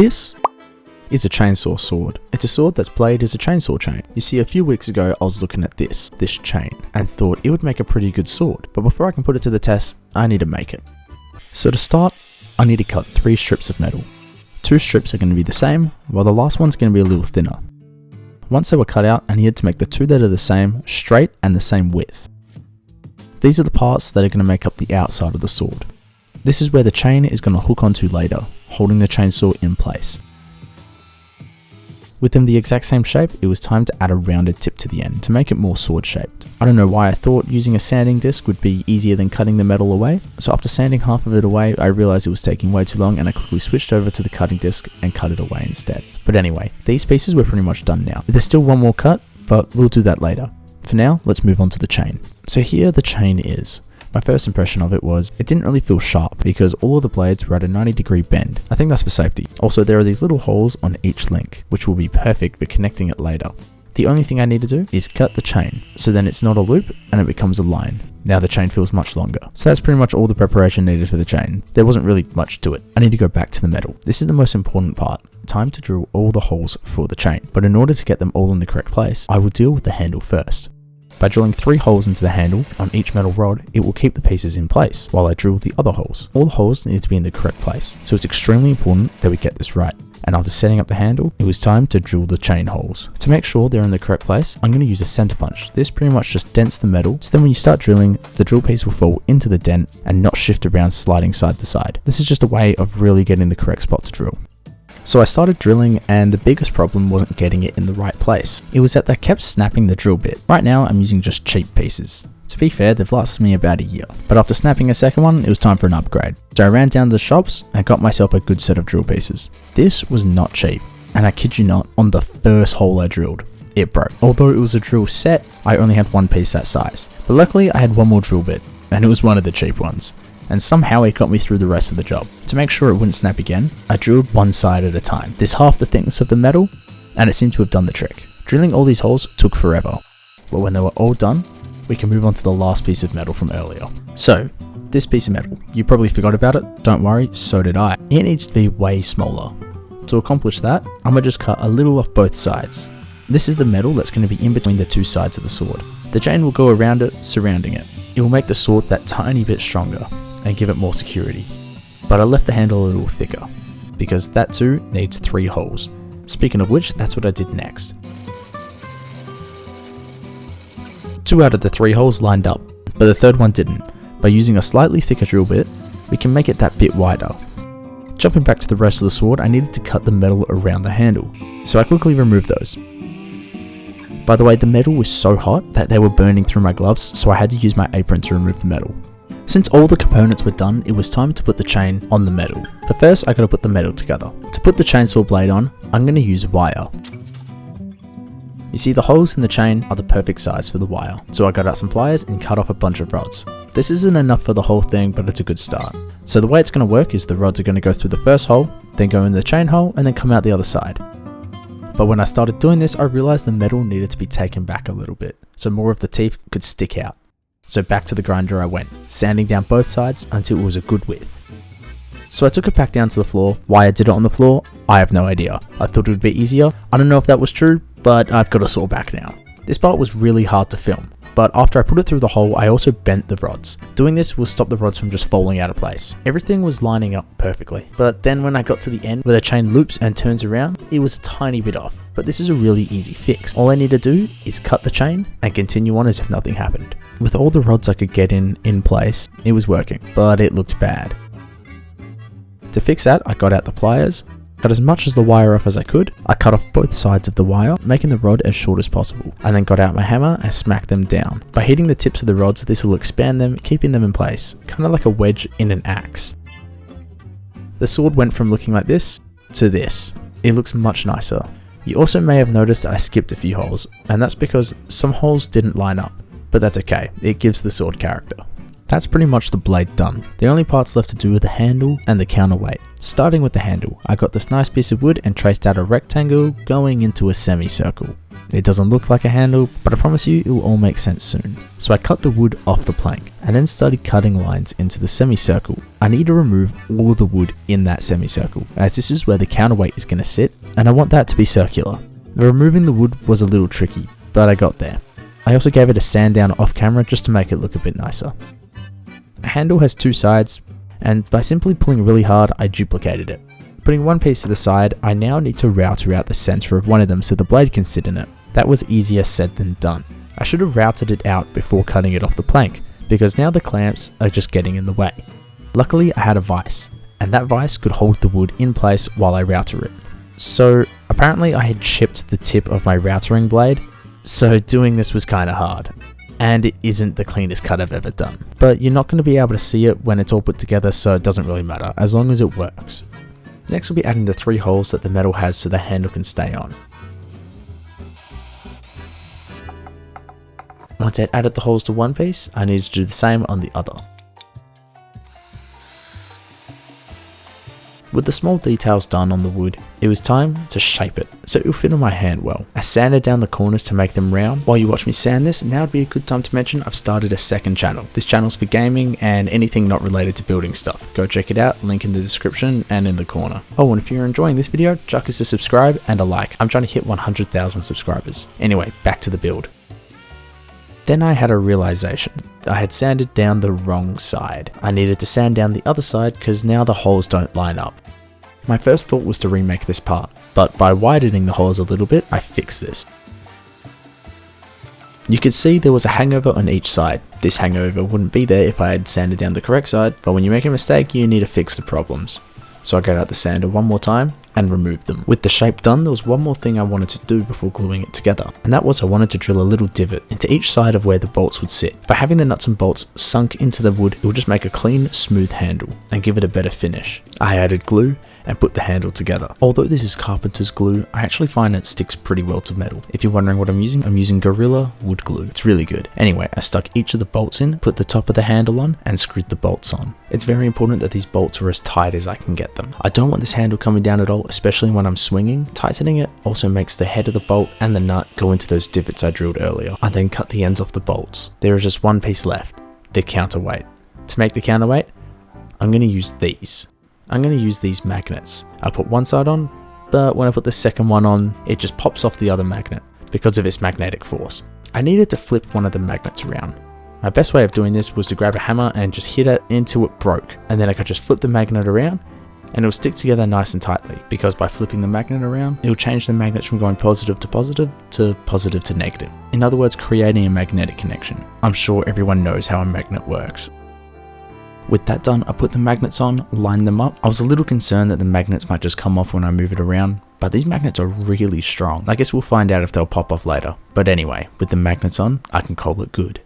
This is a chainsaw sword. It's a sword that's played as a chainsaw chain. You see, a few weeks ago I was looking at this chain and thought it would make a pretty good sword, but before I can put it to the test, I need to make it. So to start, I need to cut 3 strips of metal. 2 strips are going to be the same, while the last one's going to be a little thinner. Once they were cut out, I needed to make the 2 that are the same, straight and the same width. These are the parts that are going to make up the outside of the sword. This is where the chain is going to hook onto later, holding the chainsaw in place. With them the exact same shape, it was time to add a rounded tip to the end to make it more sword shaped. I don't know why I thought using a sanding disc would be easier than cutting the metal away, so after sanding half of it away, I realized it was taking way too long and I quickly switched over to the cutting disc and cut it away instead. But anyway, these pieces were pretty much done now. There's still one more cut, but we'll do that later. For now, let's move on to the chain. So here the chain is. My first impression of it was, it didn't really feel sharp because all of the blades were at a 90-degree bend. I think that's for safety. Also, there are these little holes on each link, which will be perfect for connecting it later. The only thing I need to do is cut the chain, so then it's not a loop and it becomes a line. Now the chain feels much longer. So that's pretty much all the preparation needed for the chain. There wasn't really much to it. I need to go back to the metal. This is the most important part. Time to drill all the holes for the chain. But in order to get them all in the correct place, I will deal with the handle first. By drilling 3 holes into the handle on each metal rod, it will keep the pieces in place while I drill the other holes. All the holes need to be in the correct place, so it's extremely important that we get this right. And after setting up the handle, it was time to drill the chain holes. To make sure they're in the correct place, I'm going to use a center punch. This pretty much just dents the metal, so then when you start drilling, the drill piece will fall into the dent and not shift around sliding side to side. This is just a way of really getting the correct spot to drill. So I started drilling and the biggest problem wasn't getting it in the right place. It was that they kept snapping the drill bit. Right now I'm using just cheap pieces. To be fair, they've lasted me about a year. But after snapping a second one, it was time for an upgrade. So I ran down to the shops and got myself a good set of drill pieces. This was not cheap. And I kid you not, on the first hole I drilled, it broke. Although it was a drill set, I only had one piece that size. But luckily I had one more drill bit, and it was one of the cheap ones. And somehow it got me through the rest of the job. To make sure it wouldn't snap again, I drilled one side at a time. This half the thickness of the metal, and it seemed to have done the trick. Drilling all these holes took forever, but when they were all done, we can move on to the last piece of metal from earlier. So, this piece of metal, you probably forgot about it, don't worry, so did I. It needs to be way smaller. To accomplish that, I'm gonna just cut a little off both sides. This is the metal that's going to be in between the 2 sides of the sword. The chain will go around it, surrounding it. It will make the sword that tiny bit stronger and give it more security. But I left the handle a little thicker, because that too needs 3 holes. Speaking of which, that's what I did next. 2 out of the 3 holes lined up, but the 3rd one didn't. By using a slightly thicker drill bit, we can make it that bit wider. Jumping back to the rest of the sword, I needed to cut the metal around the handle, so I quickly removed those. By the way, the metal was so hot that they were burning through my gloves, so I had to use my apron to remove the metal. Since all the components were done, it was time to put the chain on the metal. But first, I gotta put the metal together. To put the chainsaw blade on, I'm gonna use wire. You see, the holes in the chain are the perfect size for the wire, so I got out some pliers and cut off a bunch of rods. This isn't enough for the whole thing, but it's a good start. So the way it's gonna work is the rods are gonna go through the first hole, then go in the chain hole, and then come out the other side. But when I started doing this, I realized the metal needed to be taken back a little bit, so more of the teeth could stick out. So back to the grinder I went, sanding down both sides until it was a good width. So I took it back down to the floor. Why I did it on the floor, I have no idea. I thought it would be easier. I don't know if that was true, but I've got a saw back now. This part was really hard to film, but after I put it through the hole, I also bent the rods. Doing this will stop the rods from just falling out of place. Everything was lining up perfectly, but then when I got to the end where the chain loops and turns around, it was a tiny bit off. But this is a really easy fix. All I need to do is cut the chain and continue on as if nothing happened. With all the rods I could get in place, it was working, but it looked bad. To fix that, I got out the pliers, cut as much as the wire off as I could. I cut off both sides of the wire, making the rod as short as possible. I then got out my hammer and smacked them down. By hitting the tips of the rods, this will expand them, keeping them in place, kind of like a wedge in an axe. The sword went from looking like this to this. It looks much nicer. You also may have noticed that I skipped a few holes, and that's because some holes didn't line up, but that's okay, it gives the sword character. That's pretty much the blade done. The only parts left to do are the handle and the counterweight. Starting with the handle, I got this nice piece of wood and traced out a rectangle going into a semicircle. It doesn't look like a handle, but I promise you it will all make sense soon. So I cut the wood off the plank and then started cutting lines into the semicircle. I need to remove all of the wood in that semicircle, as this is where the counterweight is going to sit, and I want that to be circular. Removing the wood was a little tricky, but I got there. I also gave it a sand down off camera just to make it look a bit nicer. A handle has two sides, and by simply pulling really hard, I duplicated it. Putting one piece to the side, I now need to router out the center of one of them so the blade can sit in it. That was easier said than done. I should have routed it out before cutting it off the plank, because now the clamps are just getting in the way. Luckily I had a vise, and that vise could hold the wood in place while I router it. So apparently I had chipped the tip of my routering blade, so doing this was kinda hard. And it isn't the cleanest cut I've ever done. But you're not going to be able to see it when it's all put together, so it doesn't really matter, as long as it works. Next we'll be adding the 3 holes that the metal has so the handle can stay on. Once I'd added the holes to one piece, I needed to do the same on the other. With the small details done on the wood, it was time to shape it so it will fit on my hand well. I sanded down the corners to make them round. While you watch me sand this, now would be a good time to mention I've started a second channel. This channel's for gaming and anything not related to building stuff. Go check it out, link in the description and in the corner. Oh, and if you're enjoying this video, chuck us a subscribe and a like. I'm trying to hit 100,000 subscribers. Anyway, back to the build. Then I had a realization. I had sanded down the wrong side. I needed to sand down the other side because now the holes don't line up. My first thought was to remake this part, but by widening the holes a little bit, I fixed this. You could see there was a hangover on each side. This hangover wouldn't be there if I had sanded down the correct side, but when you make a mistake, you need to fix the problems. So I got out the sander one more time and removed them. With the shape done, there was one more thing I wanted to do before gluing it together, and that was I wanted to drill a little divot into each side of where the bolts would sit. By having the nuts and bolts sunk into the wood, it would just make a clean, smooth handle and give it a better finish. I added glue and put the handle together. Although this is carpenter's glue, I actually find it sticks pretty well to metal. If you're wondering what I'm using Gorilla wood glue. It's really good. Anyway, I stuck each of the bolts in, put the top of the handle on, and screwed the bolts on. It's very important that these bolts are as tight as I can get them. I don't want this handle coming down at all, especially when I'm swinging. Tightening it also makes the head of the bolt and the nut go into those divots I drilled earlier. I then cut the ends off the bolts. There is just one piece left, the counterweight. To make the counterweight, I'm going to use these. I'm going to use these magnets. I put one side on, but when I put the second one on, it just pops off the other magnet because of its magnetic force. I needed to flip one of the magnets around. My best way of doing this was to grab a hammer and just hit it until it broke, and then I could just flip the magnet around and it will stick together nice and tightly, because by flipping the magnet around, it will change the magnets from going positive to negative. In other words, creating a magnetic connection. I'm sure everyone knows how a magnet works. With that done, I put the magnets on, lined them up. I was a little concerned that the magnets might just come off when I move it around, but these magnets are really strong. I guess we'll find out if they'll pop off later. But anyway, with the magnets on, I can call it good.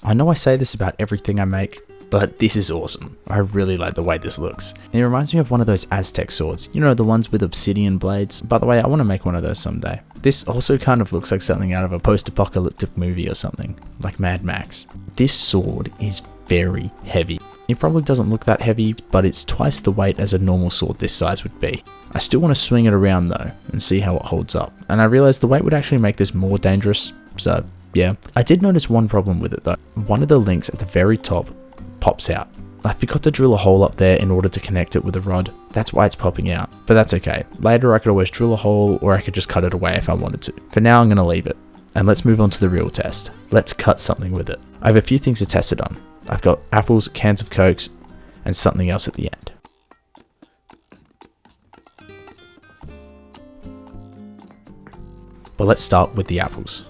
I know I say this about everything I make, but this is awesome. I really like the way this looks. It reminds me of one of those Aztec swords. You know, the ones with obsidian blades? By the way, I want to make one of those someday. This also kind of looks like something out of a post-apocalyptic movie or something, like Mad Max. This sword is very heavy. It probably doesn't look that heavy, but it's twice the weight as a normal sword this size would be. I still want to swing it around though, and see how it holds up. And I realized the weight would actually make this more dangerous, so yeah. I did notice one problem with it though. One of the links at the very top pops out. I forgot to drill a hole up there in order to connect it with a rod. That's why it's popping out, but that's okay. Later I could always drill a hole, or I could just cut it away if I wanted to. For now I'm going to leave it, and let's move on to the real test. Let's cut something with it. I have a few things to test it on. I've got apples, cans of Cokes, and something else at the end. But let's start with the apples.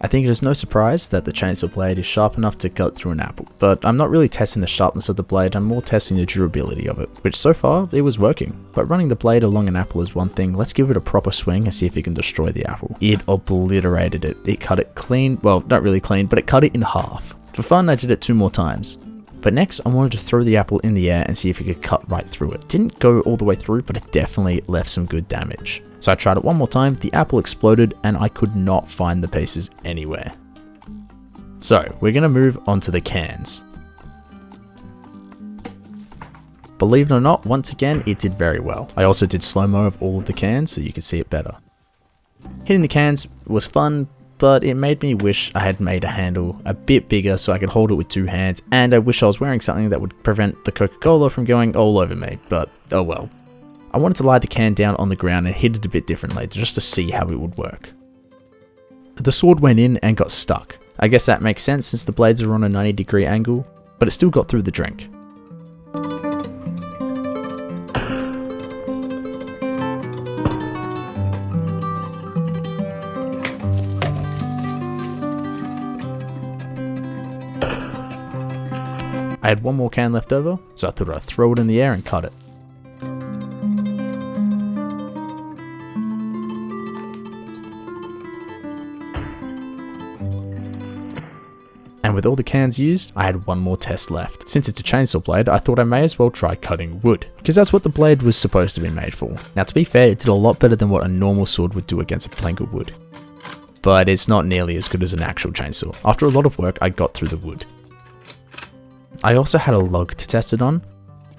I think it is no surprise that the chainsaw blade is sharp enough to cut through an apple, but I'm not really testing the sharpness of the blade, I'm more testing the durability of it, which so far, it was working. But running the blade along an apple is one thing, let's give it a proper swing and see if it can destroy the apple. It obliterated it. It cut it clean, well, not really clean, but it cut it in half. For fun, I did it 2 more times. But next, I wanted to throw the apple in the air and see if it could cut right through it. Didn't go all the way through, but it definitely left some good damage. So I tried it 1 more time, the apple exploded, and I could not find the pieces anywhere. So, we're going to move on to the cans. Believe it or not, once again, it did very well. I also did slow-mo of all of the cans so you could see it better. Hitting the cans was fun, but it made me wish I had made a handle a bit bigger so I could hold it with 2 hands, and I wish I was wearing something that would prevent the Coca-Cola from going all over me, but oh well. I wanted to lie the can down on the ground and hit it a bit differently just to see how it would work. The sword went in and got stuck. I guess that makes sense since the blades are on a 90-degree angle, but it still got through the drink. I had 1 more can left over, so I thought I'd throw it in the air and cut it. And with all the cans used, I had 1 more test left. Since it's a chainsaw blade, I thought I may as well try cutting wood, because that's what the blade was supposed to be made for. Now to be fair, it did a lot better than what a normal sword would do against a plank of wood. But it's not nearly as good as an actual chainsaw. After a lot of work, I got through the wood. I also had a log to test it on,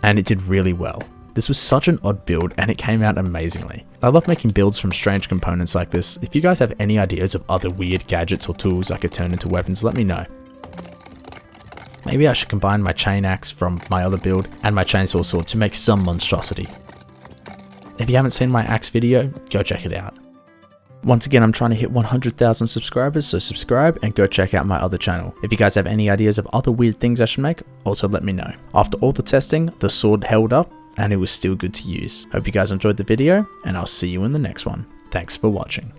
and it did really well. This was such an odd build, and it came out amazingly. I love making builds from strange components like this. If you guys have any ideas of other weird gadgets or tools I could turn into weapons, let me know. Maybe I should combine my chain axe from my other build and my chainsaw sword to make some monstrosity. If you haven't seen my axe video, go check it out. Once again, I'm trying to hit 100,000 subscribers, so subscribe and go check out my other channel. If you guys have any ideas of other weird things I should make, also let me know. After all the testing, the sword held up and it was still good to use. Hope you guys enjoyed the video, and I'll see you in the next one. Thanks for watching.